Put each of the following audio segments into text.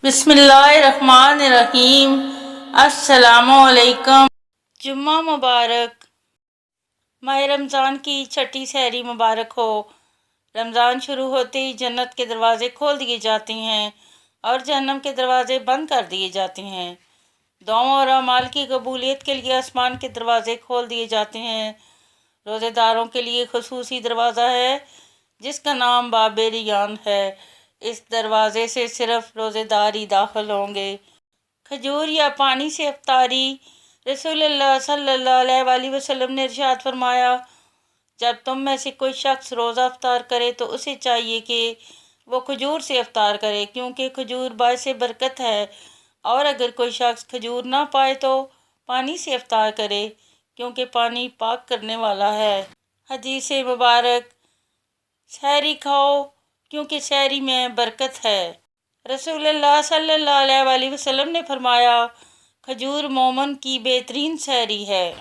बिस्मिल्लाहिर्रहमानिर्रहीम। अस्सलामुअलैकुम। जुम्मा मुबारक। माह रमज़ान की छठी सहरी मुबारक हो। रमज़ान शुरू होते ही जन्नत के दरवाज़े खोल दिए जाते हैं और जहन्नम के दरवाज़े बंद कर दिए जाते हैं। दुआओं और अमाल की कबूलियत के लिए आसमान के दरवाज़े खोल दिए जाते हैं। रोज़ेदारों के लिए खुसूसी दरवाज़ा है जिसका नाम बाब रियान है। इस दरवाज़े से सिर्फ रोज़ेदार ही दाखिल होंगे। खजूर या पानी से अफ्तारी। रसूलुल्लाह सल्लल्लाहु अलैहि वसल्लम ने इरशाद फरमाया, जब तुम में से कोई शख्स रोज़ा अफ्तार करे तो उसे चाहिए कि वो खजूर से अफ्तार करे, क्योंकि खजूर बाइस बरकत है। और अगर कोई शख्स खजूर ना पाए तो पानी से अफ्तार करे, क्योंकि पानी पाक करने वाला है। हदीस मुबारक। सहरी खाओ क्योंकि सहरी में बरकत है। रसूलुल्लाह सल्लल्लाहु अलैहि वसल्लम ने फरमाया, खजूर मोमन की बेहतरीन सहरी है।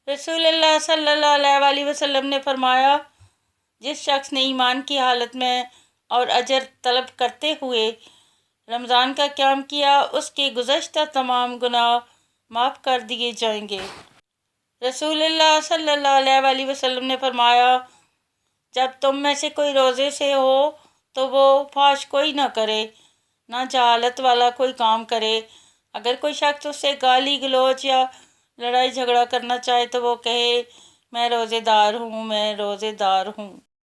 रसूलुल्लाह सल्लल्लाहु अलैहि वसल्लम ने फरमाया, जिस शख्स ने ईमान की हालत में और अजर तलब करते हुए रमज़ान का क़याम किया, उसके गुज़श्ता तमाम गुनाह माफ़ कर दिए जाएंगे। रसूलुल्लाह सल्लल्लाहु अलैहि वसल्लम ने फरमाया, जब तुम में से कोई रोज़े से हो तो वो फाश कोई ना करे, ना जहालत वाला कोई काम करे। अगर कोई शख्स उससे गाली गलौज या लड़ाई झगड़ा करना चाहे तो वो कहे, मैं रोज़ेदार हूँ, मैं रोज़ेदार हूँ।